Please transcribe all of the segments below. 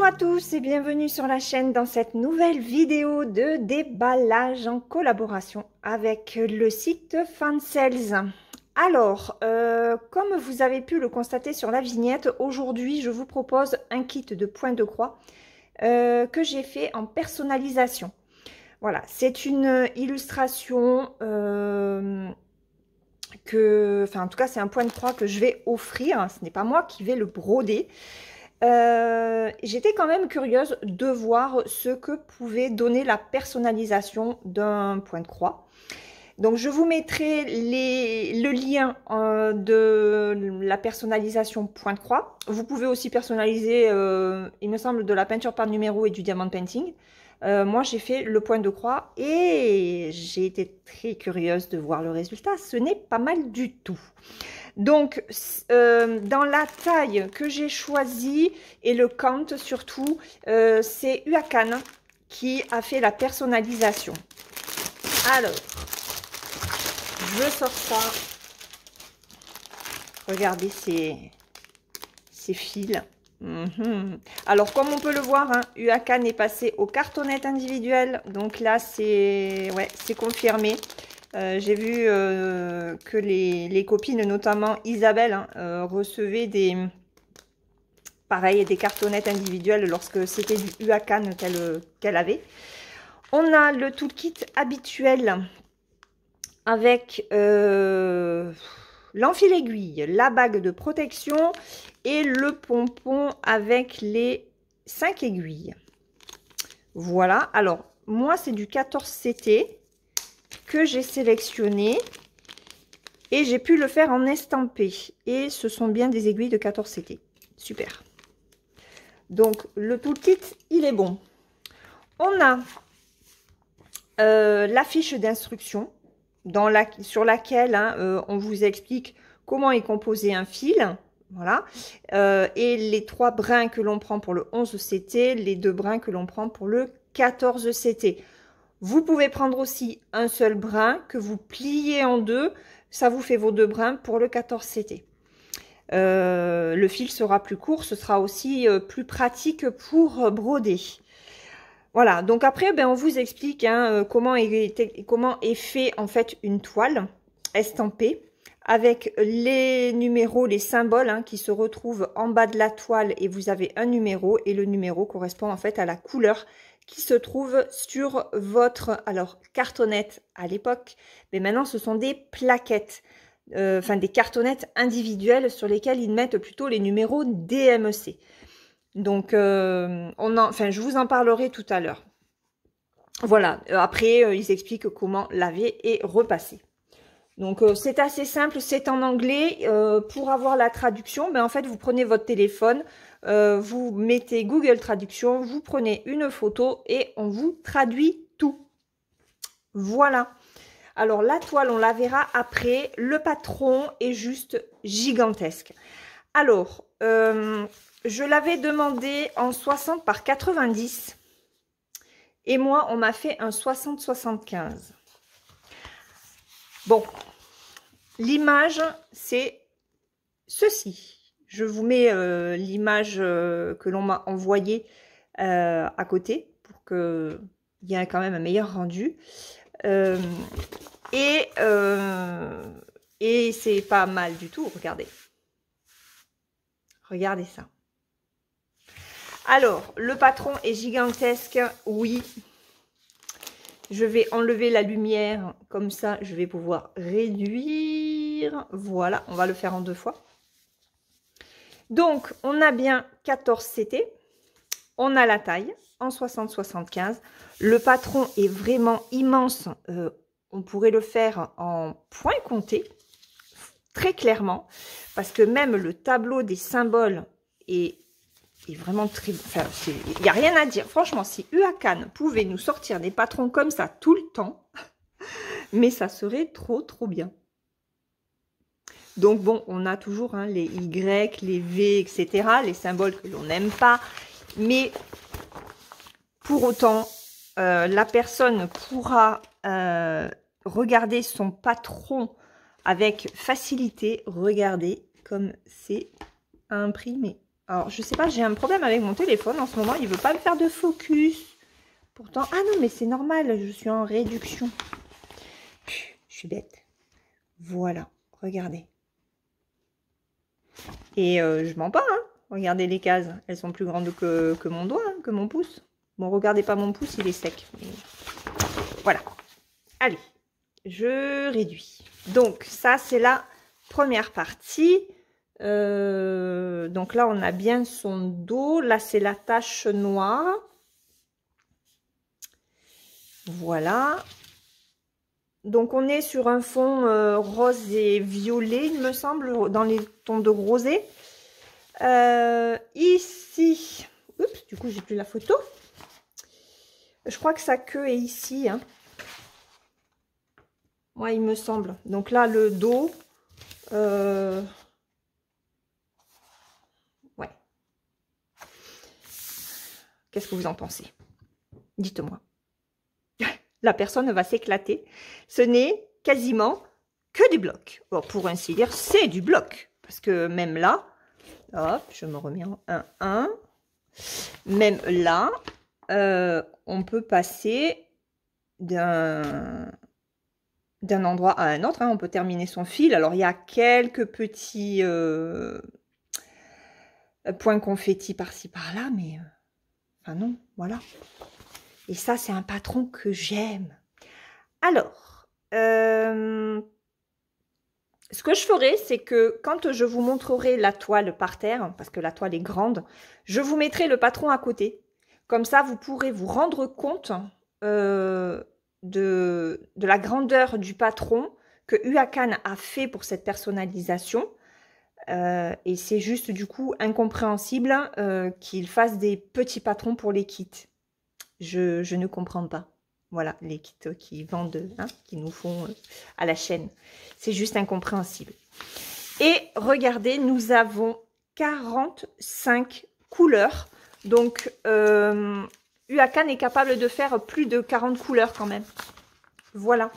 Bonjour à tous et bienvenue sur la chaîne dans cette nouvelle vidéo de déballage en collaboration avec le site Fansales. Alors, comme vous avez pu le constater sur la vignette, aujourd'hui je vous propose un kit de points de croix que j'ai fait en personnalisation. Voilà, c'est une illustration en tout cas c'est un point de croix que je vais offrir, ce n'est pas moi qui vais le broder. J'étais quand même curieuse de voir ce que pouvait donner la personnalisation d'un point de croix. Donc je vous mettrai le lien de la personnalisation point de croix. Vous pouvez aussi personnaliser, il me semble, de la peinture par numéro et du diamant painting. Moi j'ai fait le point de croix et j'ai été très curieuse de voir le résultat. Ce n'est pas mal du tout. Donc, dans la taille que j'ai choisie et le count surtout, c'est Huacan qui a fait la personnalisation. Alors, je sors ça. Regardez ces fils. Alors, comme on peut le voir, hein, Huacan est passé aux cartonnettes individuelles. Donc là, c'est confirmé. J'ai vu que les copines, notamment Isabelle, hein, recevaient des cartonnettes individuelles lorsque c'était du Huacan qu'elle avait. On a le toolkit habituel avec l'enfil aiguille, la bague de protection et le pompon avec les 5 aiguilles. Voilà, alors moi c'est du 14 CT que j'ai sélectionné et j'ai pu le faire en estampé et ce sont bien des aiguilles de 14 CT. Super. Donc le toolkit il est bon. On a la fiche d'instruction sur laquelle on vous explique comment est composé un fil. Voilà. Et les 3 brins que l'on prend pour le 11 CT, les 2 brins que l'on prend pour le 14 CT. Vous pouvez prendre aussi un seul brin que vous pliez en deux. Ça vous fait vos 2 brins pour le 14 CT. Le fil sera plus court. Ce sera aussi plus pratique pour broder. Voilà. Donc après, on vous explique comment est fait en fait une toile estampée avec les numéros, les symboles qui se retrouvent en bas de la toile. Et vous avez un numéro et le numéro correspond en fait à la couleur qui se trouve sur votre cartonnette à l'époque, mais maintenant ce sont des plaquettes, des cartonnettes individuelles sur lesquelles ils mettent plutôt les numéros DMEC. Donc je vous en parlerai tout à l'heure. Voilà, après ils expliquent comment laver et repasser. Donc c'est assez simple, c'est en anglais. Pour avoir la traduction, en fait vous prenez votre téléphone, vous mettez Google Traduction, vous prenez une photo et on vous traduit tout. Voilà. Alors la toile on la verra après, le patron est juste gigantesque. Alors je l'avais demandé en 60 par 90 et moi on m'a fait un 60-75. Bon, l'image, c'est ceci. Je vous mets l'image que l'on m'a envoyée à côté pour qu'il y ait quand même un meilleur rendu. Et c'est pas mal du tout, regardez. Regardez ça. Alors, le patron est gigantesque, oui. Je vais enlever la lumière, comme ça je vais pouvoir réduire. Voilà, on va le faire en 2 fois. Donc, on a bien 14 CT. On a la taille en 60-75. Le patron est vraiment immense. On pourrait le faire en point compté, très clairement. Parce que même le tableau des symboles est vraiment très... Enfin, il n'y a rien à dire. Franchement, si Huacan pouvait nous sortir des patrons comme ça tout le temps, mais ça serait trop bien. Donc bon, on a toujours les Y, les V, etc. Les symboles que l'on n'aime pas. Mais pour autant, la personne pourra regarder son patron avec facilité. Regardez comme c'est imprimé. Alors, je sais pas, j'ai un problème avec mon téléphone en ce moment. Il veut pas me faire de focus. Pourtant, ah non, mais c'est normal. Je suis en réduction. Je suis bête. Voilà, regardez. Et je mens pas, hein. Regardez les cases. Elles sont plus grandes que mon doigt, hein, que mon pouce. Bon, regardez pas mon pouce, il est sec. Mais... Voilà. Allez, je réduis. Donc, ça, c'est la première partie. Donc là, on a bien son dos. Là, c'est la tache noire. Voilà. Donc, on est sur un fond rose et violet, il me semble, dans les tons de rosé. Ici, oups, du coup, j'ai plus la photo. Je crois que sa queue est ici. Hein. Ouais, il me semble. Donc là, le dos. Ouais. Qu'est-ce que vous en pensez? Dites-moi. La personne va s'éclater. Ce n'est quasiment que des blocs. Bon, pour ainsi dire, c'est du bloc. Parce que même là, hop, je me remets en 1. Même là, on peut passer d'un endroit à un autre. Hein. On peut terminer son fil. Alors, il y a quelques petits points confettis par-ci, par-là. Mais, enfin non, voilà. Et ça, c'est un patron que j'aime. Alors, ce que je ferai, c'est que quand je vous montrerai la toile par terre, parce que la toile est grande, je vous mettrai le patron à côté. Comme ça, vous pourrez vous rendre compte de la grandeur du patron que Huacan a fait pour cette personnalisation. Et c'est juste du coup incompréhensible qu'il fasse des petits patrons pour les kits. Je ne comprends pas. Voilà, les kits qui vendent, hein, qui nous font à la chaîne. C'est juste incompréhensible. Et regardez, nous avons 45 couleurs. Donc, Huacan est capable de faire plus de 40 couleurs quand même. Voilà.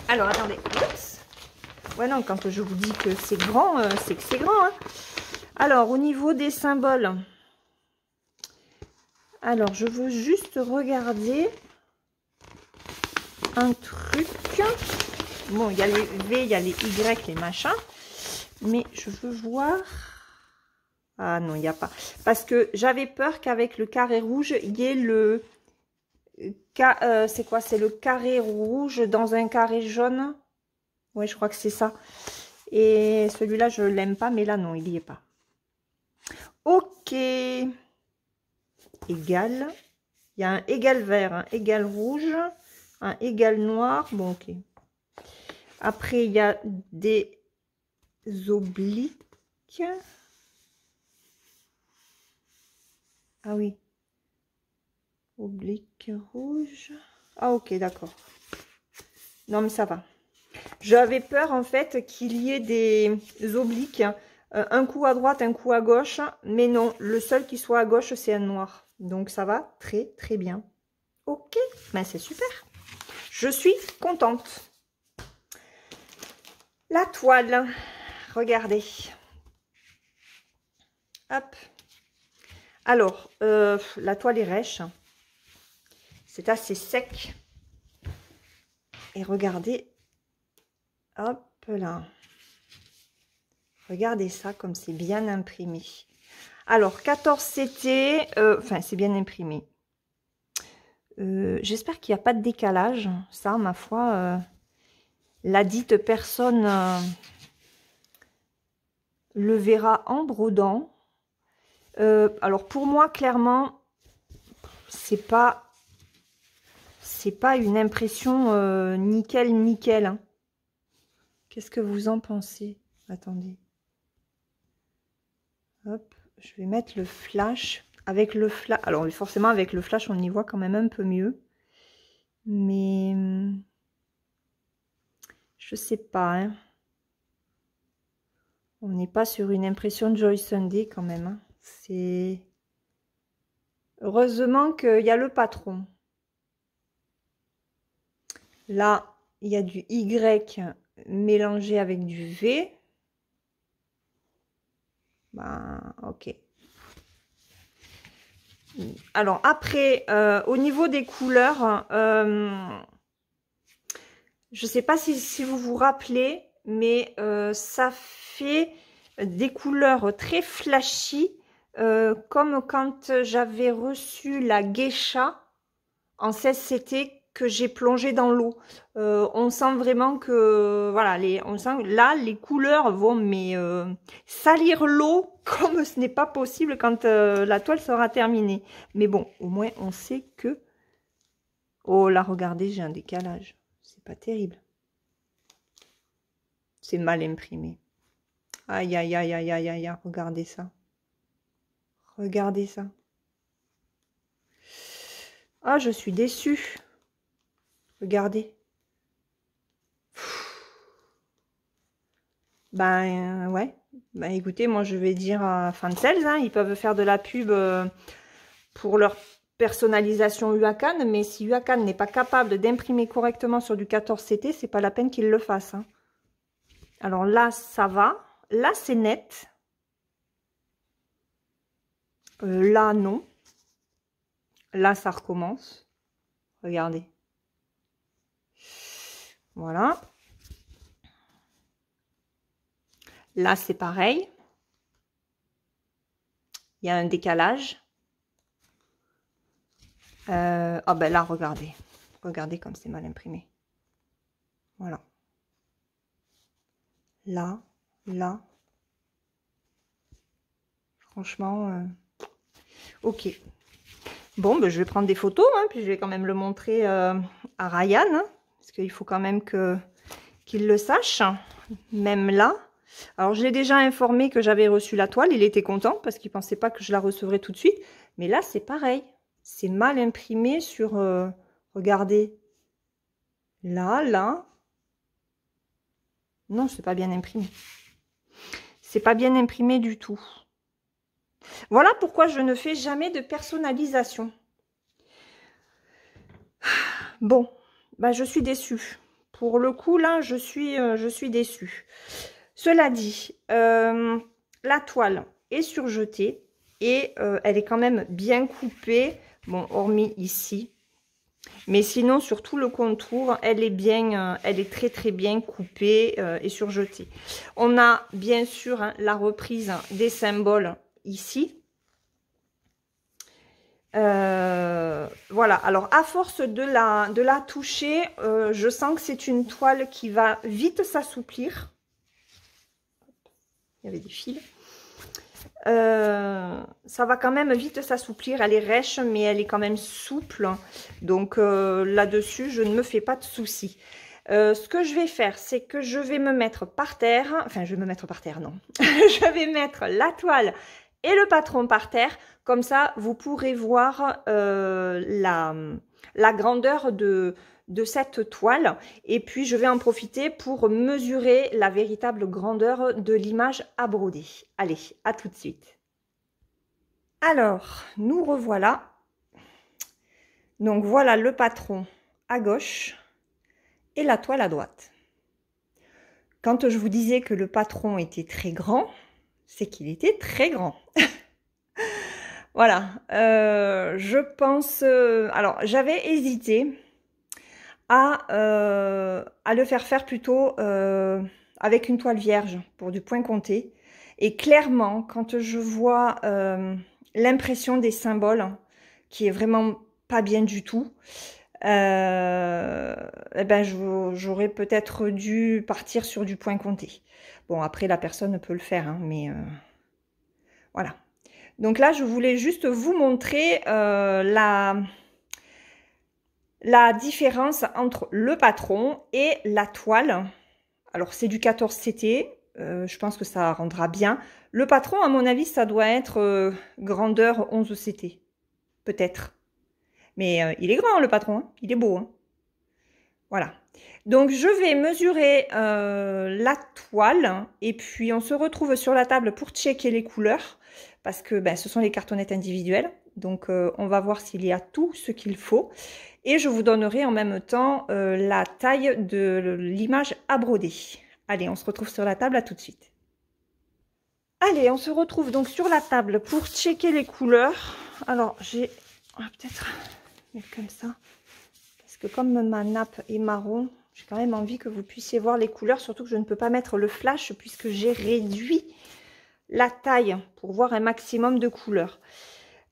Alors, attendez. Oups. Ouais, non, quand je vous dis que c'est grand, c'est que c'est grand. Hein. Alors, au niveau des symboles... Alors, je veux juste regarder un truc. Bon, il y a les V, il y a les Y, les machins. Mais je veux voir... Ah non, il n'y a pas. Parce que j'avais peur qu'avec le carré rouge, il y ait le... c'est quoi? C'est le carré rouge dans un carré jaune. Oui, je crois que c'est ça. Et celui-là, je l'aime pas, mais là, non, il n'y est pas. Ok. Égal. Il y a un égal vert, un égal rouge, un égal noir. Bon, ok. Après, il y a des obliques. Ah oui. Oblique rouge. Ah, ok, d'accord. Non, mais ça va. J'avais peur, en fait, qu'il y ait des obliques. Un coup à droite, un coup à gauche. Mais non, le seul qui soit à gauche, c'est un noir. Donc, ça va très, très bien. Ok, ben, c'est super. Je suis contente. La toile. Regardez. Hop. Alors, la toile est rêche. C'est assez sec. Et regardez. Hop là. Regardez ça comme c'est bien imprimé. Alors, 14 CT. Enfin, c'est bien imprimé. J'espère qu'il n'y a pas de décalage. Ça, ma foi, la dite personne le verra en brodant. Alors, pour moi, clairement, c'est pas une impression nickel, nickel. Hein. Qu'est-ce que vous en pensez? Attendez. Hop, je vais mettre le flash. Avec le flash, alors forcément avec le flash, on y voit quand même un peu mieux. Mais je sais pas. Hein. On n'est pas sur une impression de Joy Sunday quand même. Hein. C'est heureusement qu'il y a le patron. Là, il y a du Y mélangé avec du V. Ben, ok. Alors après, au niveau des couleurs, je ne sais pas si vous vous rappelez, mais ça fait des couleurs très flashy, comme quand j'avais reçu la geisha en 16CT que j'ai plongé dans l'eau. On sent vraiment que, voilà, on sent là, les couleurs vont mais salir l'eau comme ce n'est pas possible quand la toile sera terminée. Mais bon, au moins on sait que... Oh là, regardez, j'ai un décalage. C'est pas terrible. C'est mal imprimé. Aïe, aïe, aïe, aïe, aïe, aïe, regardez ça. Regardez ça. Ah, je suis déçue. Regardez. Ben, ouais. Ben, écoutez, moi, je vais dire à Fancels, hein, ils peuvent faire de la pub pour leur personnalisation UACAN, mais si UACAN n'est pas capable d'imprimer correctement sur du 14CT, c'est pas la peine qu'ils le fassent. Hein. Alors là, ça va. Là, c'est net. Là, non. Là, ça recommence. Regardez. Voilà. Là, c'est pareil. Il y a un décalage. Ah ben là, regardez. Regardez comme c'est mal imprimé. Voilà. Là, là. Franchement, ok. Bon, ben, je vais prendre des photos, hein, puis je vais quand même le montrer à Ryan, hein, parce qu'il faut quand même qu'il le sache, même là. Alors, je l'ai déjà informé que j'avais reçu la toile, il était content, parce qu'il ne pensait pas que je la recevrais tout de suite. Mais là, c'est pareil, c'est mal imprimé sur, regardez, là, là. Non, c'est pas bien imprimé. C'est pas bien imprimé du tout. Voilà pourquoi je ne fais jamais de personnalisation. Bon, bah je suis déçue. Pour le coup, là, je suis déçue. Cela dit, la toile est surjetée et elle est quand même bien coupée. Bon, hormis ici. Mais sinon, sur tout le contour, elle est très très bien coupée et surjetée. On a bien sûr hein, la reprise des symboles ici. Voilà, alors à force de la toucher, je sens que c'est une toile qui va vite s'assouplir. Il y avait des fils. Ça va quand même vite s'assouplir, elle est rêche mais elle est quand même souple, donc là-dessus je ne me fais pas de soucis. Ce que je vais faire, c'est que je vais me mettre par terre, enfin je vais me mettre par terre, non, je vais mettre la toile et le patron par terre, comme ça vous pourrez voir la grandeur de cette toile, et puis je vais en profiter pour mesurer la véritable grandeur de l'image à broder. Allez, à tout de suite. Alors, nous revoilà. Donc voilà le patron à gauche et la toile à droite. Quand je vous disais que le patron était très grand, c'est qu'il était très grand. Voilà, je pense... alors, j'avais hésité à le faire plutôt avec une toile vierge pour du point compté. Et clairement, quand je vois l'impression des symboles, qui est vraiment pas bien du tout, eh ben j'aurais peut-être dû partir sur du point compté. Bon, après, la personne peut le faire, hein, mais voilà. Donc là, je voulais juste vous montrer la différence entre le patron et la toile. Alors, c'est du 14CT. Je pense que ça rendra bien. Le patron, à mon avis, ça doit être grandeur 11CT. Peut-être. Mais il est grand, le patron. Hein. Il est beau. Hein. Voilà. Donc, je vais mesurer la toile. Et puis, on se retrouve sur la table pour checker les couleurs. Parce que ben, ce sont les cartonnettes individuelles. Donc, on va voir s'il y a tout ce qu'il faut. Et je vous donnerai en même temps la taille de l'image à broder. Allez, on se retrouve sur la table, à tout de suite. Allez, on se retrouve donc sur la table pour checker les couleurs. Alors, on va peut-être mettre comme ça. Parce que comme ma nappe est marron, j'ai quand même envie que vous puissiez voir les couleurs. Surtout que je ne peux pas mettre le flash puisque j'ai réduit la taille pour voir un maximum de couleurs.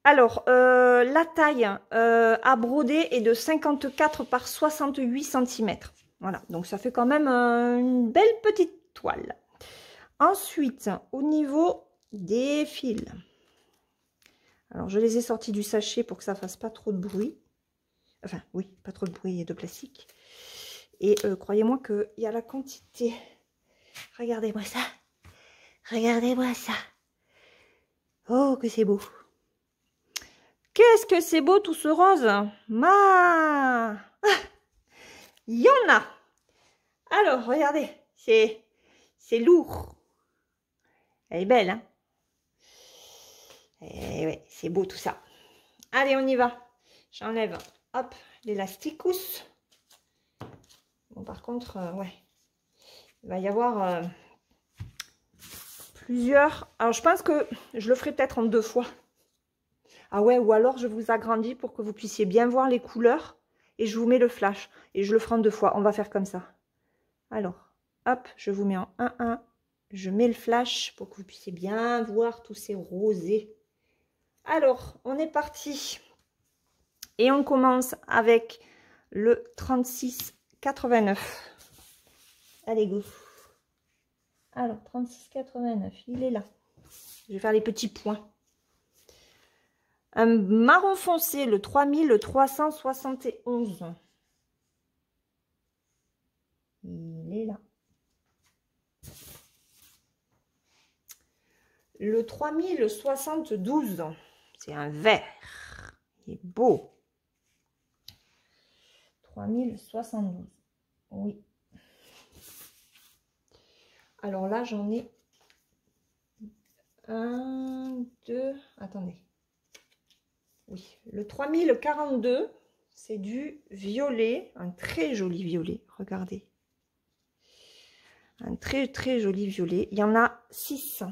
Alors, la taille à broder est de 54 par 68 cm. Voilà, donc ça fait quand même une belle petite toile. Ensuite, au niveau des fils, alors je les ai sortis du sachet pour que ça fasse pas trop de bruit. Enfin, oui, pas trop de bruit et de plastique. Et croyez-moi qu'il y a la quantité. Regardez-moi ça. Regardez-moi ça. Oh, que c'est beau. Qu'est-ce que c'est beau tout ce rose. Il y en a. Alors, regardez. C'est lourd. Elle est belle, hein. Et ouais, c'est beau tout ça. Allez, on y va. J'enlève, hop, l'élasticus. Bon, par contre, ouais, il va y avoir plusieurs. Alors, je pense que je le ferai peut-être en 2 fois. Ah ouais, ou alors je vous agrandis pour que vous puissiez bien voir les couleurs. Et je vous mets le flash. Et je le ferai en 2 fois. On va faire comme ça. Alors, hop, je vous mets en 1-1. Je mets le flash pour que vous puissiez bien voir tous ces rosés. Alors, on est parti. Et on commence avec le 36,89. Allez, go. Alors, 36,89, il est là. Je vais faire les petits points. Un marron foncé, le 3371. Il est là. Le 3072. C'est un vert. Il est beau. 3072. Oui. Alors là, j'en ai 1, 2, attendez. Oui, le 3042, c'est du violet, un très joli violet, regardez. Un très très joli violet. Il y en a 6.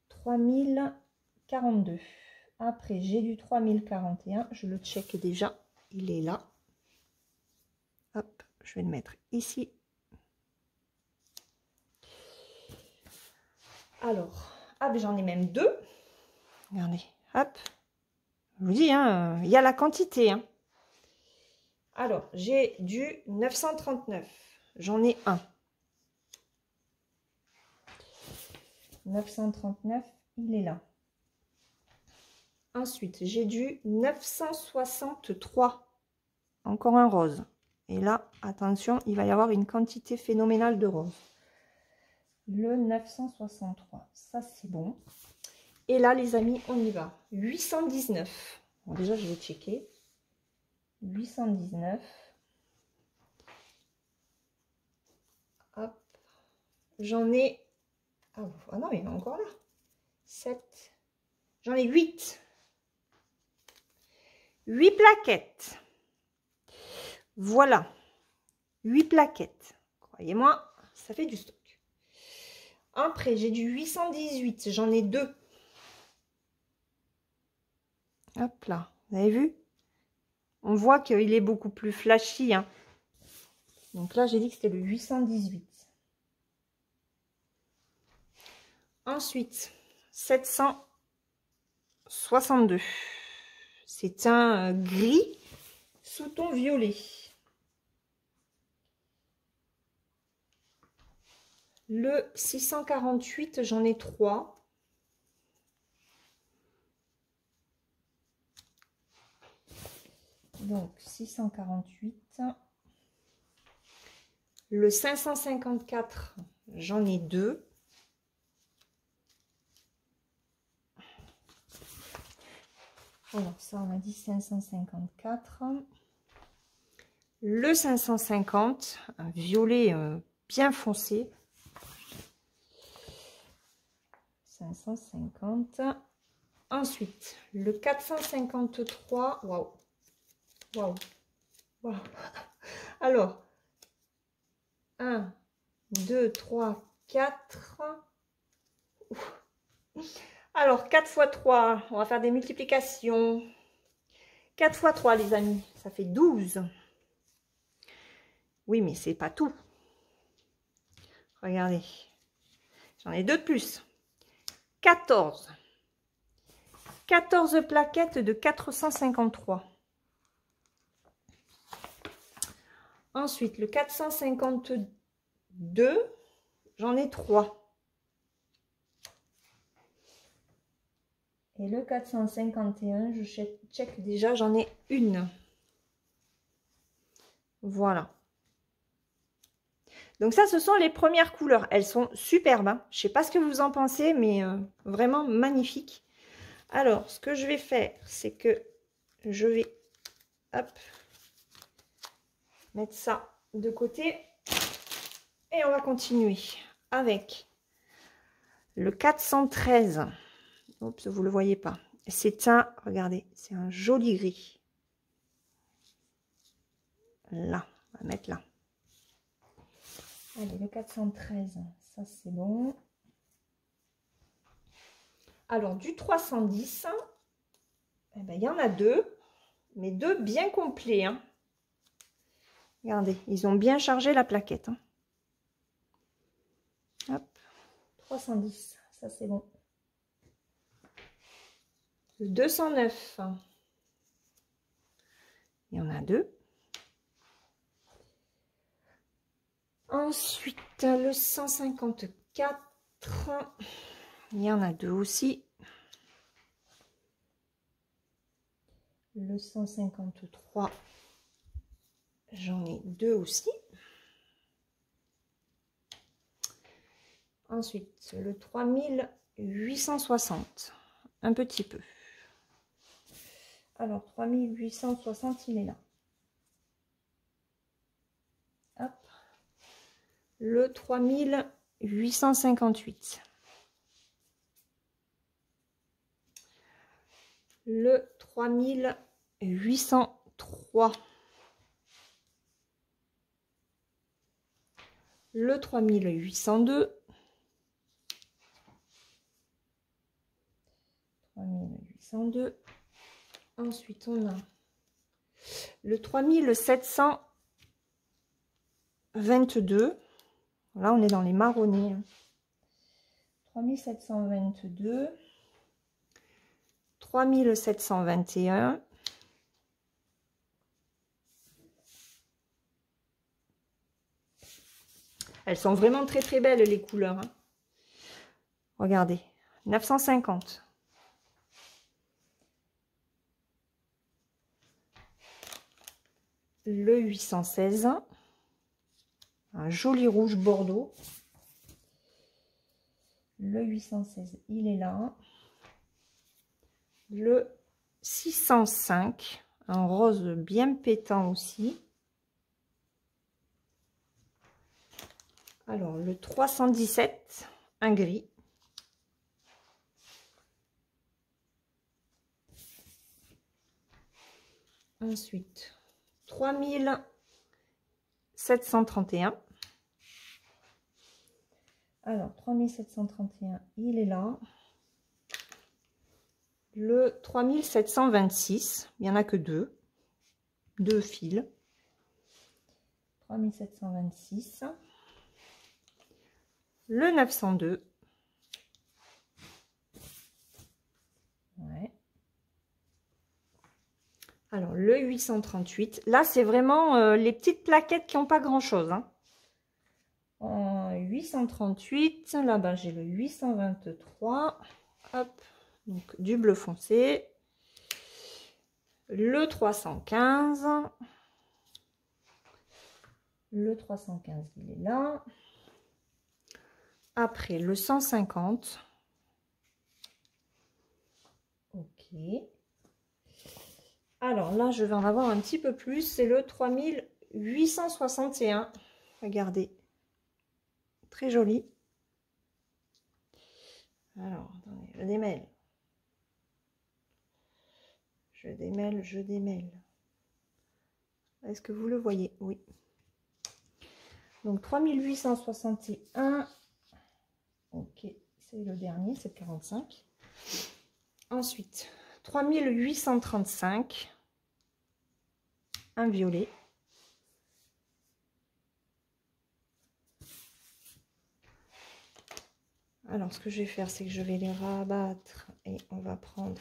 3042. Après, j'ai du 3041, je le check déjà, il est là. Hop, je vais le mettre ici. Alors, ah, j'en ai même 2. Regardez, hop. Je vous dis, hein, il y a la quantité. Hein. Alors, j'ai du 939. J'en ai un. 939, il est là. Ensuite, j'ai du 963. Encore un rose. Et là, attention, il va y avoir une quantité phénoménale de rose. Le 963, ça c'est bon. Et là, les amis, on y va. 819. Bon, déjà, je vais checker. 819. Hop. J'en ai... Ah non, il y en a encore là. 7. J'en ai 8. 8 plaquettes. Voilà. 8 plaquettes. Croyez-moi, ça fait du stock. Après, j'ai du 818. J'en ai 2. Hop là. Vous avez vu? On voit qu'il est beaucoup plus flashy. Hein. Donc là, j'ai dit que c'était le 818. Ensuite, 762. C'est un gris sous ton violet. Le 648, j'en ai 3. Donc, 648. Le 554, j'en ai 2. Alors, ça, on a dit 554. Le 550, un violet bien foncé. 550. Ensuite, le 453. Waouh! Waouh! Waouh! Alors, 1, 2, 3, 4. Alors, 4 x 3, on va faire des multiplications. 4 x 3, les amis, ça fait 12. Oui, mais c'est pas tout. Regardez, j'en ai deux de plus. 14. 14 plaquettes de 453. Ensuite, le 452, j'en ai 3. Et le 451, je check déjà, j'en ai une. Voilà. Donc ça, ce sont les premières couleurs. Elles sont superbes, hein. Je ne sais pas ce que vous en pensez, mais vraiment magnifiques. Alors, ce que je vais faire, c'est que je vais hop, mettre ça de côté. Et on va continuer avec le 413. Oups, vous ne le voyez pas. C'est un, regardez, c'est un joli gris. Là, on va mettre là. Allez, le 413, ça c'est bon. Alors, du 310, eh ben, il y en a deux, mais deux bien complets, hein. Regardez, ils ont bien chargé la plaquette, hein. Hop, 310, ça c'est bon. Le 209, il y en a deux. Ensuite, le 154, il y en a deux aussi. Le 153, j'en ai deux aussi. Ensuite, le 3860, un petit peu. Alors, 3860, il est là. Hop. Le 3858. Le 3803. Le 3802. 3802. Ensuite, on a le 3722. Là, on est dans les marronnés. 3722. 3721. Elles sont vraiment très très belles les couleurs, hein. Regardez, 950. Le 816. Un joli rouge bordeaux. Le 816, il est là. Le 605, un rose bien pétant aussi. Alors, le 317, un gris. Ensuite, 3731. Alors, 3731, il est là. Le 3726, il n'y en a que deux. Deux fils. 3726. Le 902. Ouais. Alors, le 838. Là, c'est vraiment les petites plaquettes qui n'ont pas grand-chose, hein. En 838, là-bas, j'ai le 823. Hop, donc du bleu foncé. Le 315. Le 315, il est là. Après, le 150. Ok. Alors là, je vais en avoir un petit peu plus. C'est le 3861. Regardez. Très joli. Alors, attendez, je démêle. Je démêle, je démêle. Est-ce que vous le voyez? Oui. Donc, 3861. Ok, c'est le dernier, c'est 45. Ensuite, 3835, un violet. Alors, ce que je vais faire, c'est que je vais les rabattre et on va prendre...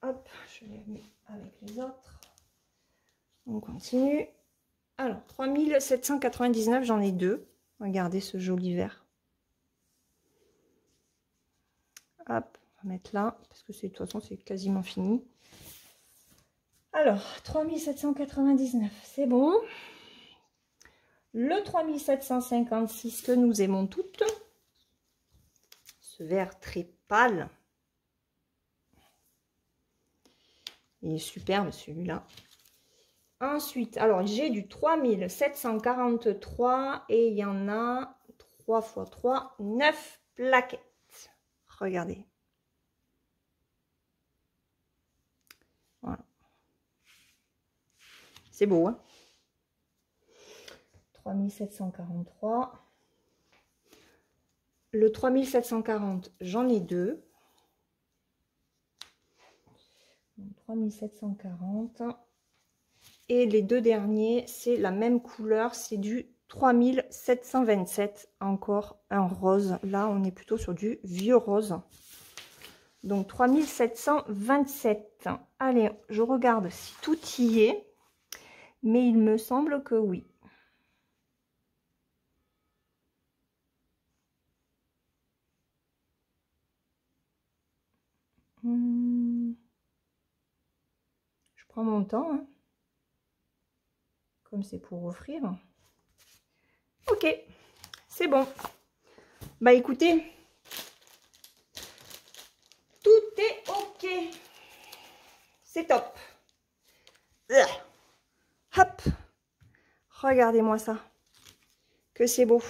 Hop, je les mets avec les autres. On continue. Alors, 3799, j'en ai deux. Regardez ce joli vert. Hop, on va mettre là, parce que de toute façon, c'est quasiment fini. Alors, 3799, c'est bon. Le 3756 que nous aimons toutes. Ce vert très pâle. Il est superbe celui-là. Ensuite, alors j'ai du 3743 et il y en a 3 x 3, 9 plaquettes. Regardez. Voilà. C'est beau, hein? 3743. Le 3740, j'en ai deux. 3740. Et les deux derniers, c'est la même couleur, c'est du 3727. Encore un rose. Là, on est plutôt sur du vieux rose. Donc 3727. Allez, je regarde si tout y est. Mais il me semble que oui. Je prends mon temps, hein, comme c'est pour offrir. Ok, c'est bon. Bah écoutez, tout est ok. C'est top. Hop, regardez-moi ça. Que c'est beau.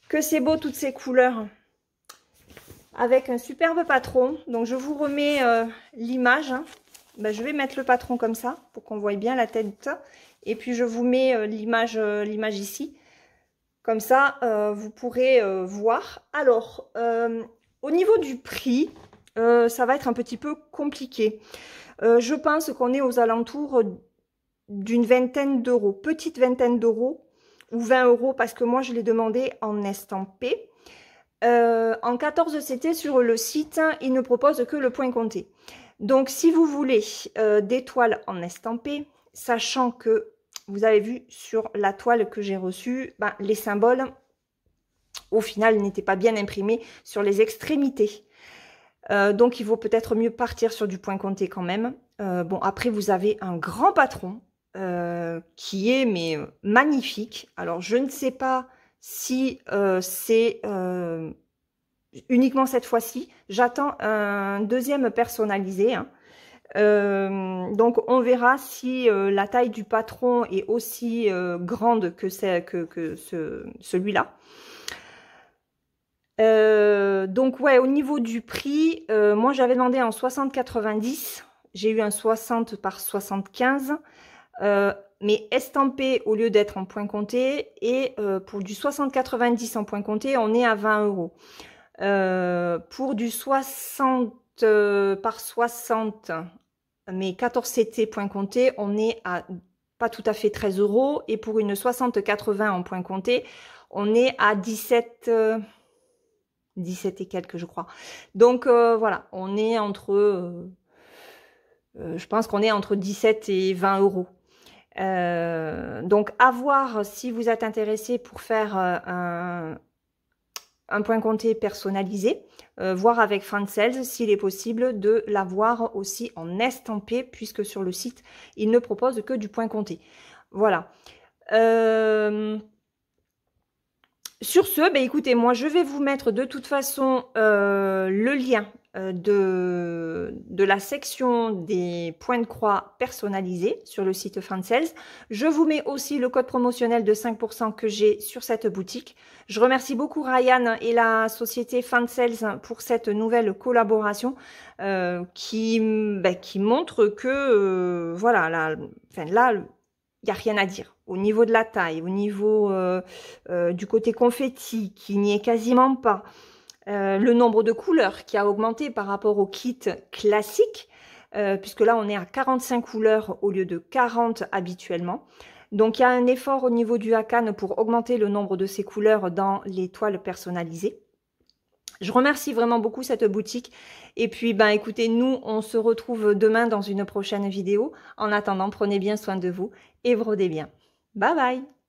Que c'est beau toutes ces couleurs. Avec un superbe patron. Donc je vous remets l'image. Hein. Ben, je vais mettre le patron comme ça pour qu'on voie bien la tête. Et puis je vous mets l'image ici. Comme ça, vous pourrez voir. Alors, au niveau du prix, ça va être un petit peu compliqué. Je pense qu'on est aux alentours d'une vingtaine d'euros. Petite vingtaine d'euros ou 20 euros parce que moi je l'ai demandé en estampé. En 14 CT sur le site, il ne propose que le point compté. Donc, si vous voulez des toiles en estampé, sachant que vous avez vu sur la toile que j'ai reçue, ben, les symboles, au final, n'étaient pas bien imprimés sur les extrémités. Donc, il vaut peut-être mieux partir sur du point compté quand même. Bon, après, vous avez un grand patron qui est mais magnifique. Alors, je ne sais pas si c'est uniquement cette fois-ci. J'attends un deuxième personnalisé. Hein. Donc on verra si la taille du patron est aussi grande que celui-là. Donc ouais, au niveau du prix, moi j'avais demandé en 60,90. J'ai eu un 60 par 75. Mais estampé au lieu d'être en point compté. Et pour du 60,90 en point compté, on est à 20 euros. Pour du 60 par 60, mais 14 CT point compté, on est à pas tout à fait 13 euros. Et pour une 60-80 en point compté, on est à 17 et quelques, je crois. Donc voilà, on est entre... je pense qu'on est entre 17 et 20 euros. Donc à voir si vous êtes intéressé pour faire un point compté personnalisé, voir avec Fansels s'il est possible de l'avoir aussi en estampé, puisque sur le site, il ne propose que du point compté. Voilà. Sur ce, bah, écoutez, moi, je vais vous mettre de toute façon le lien de la section des points de croix personnalisés sur le site Fansels. Je vous mets aussi le code promotionnel de 5% que j'ai sur cette boutique. Je remercie beaucoup Ryan et la société Fansels pour cette nouvelle collaboration qui montre que, voilà, là, il n'y a rien à dire. Au niveau de la taille, au niveau du côté confetti, qui n'y est quasiment pas, le nombre de couleurs qui a augmenté par rapport au kit classique, puisque là on est à 45 couleurs au lieu de 40 habituellement. Donc il y a un effort au niveau du Hakan pour augmenter le nombre de ces couleurs dans les toiles personnalisées. Je remercie vraiment beaucoup cette boutique. Et puis, ben, écoutez, nous, on se retrouve demain dans une prochaine vidéo. En attendant, prenez bien soin de vous et brodez bien. Bye bye!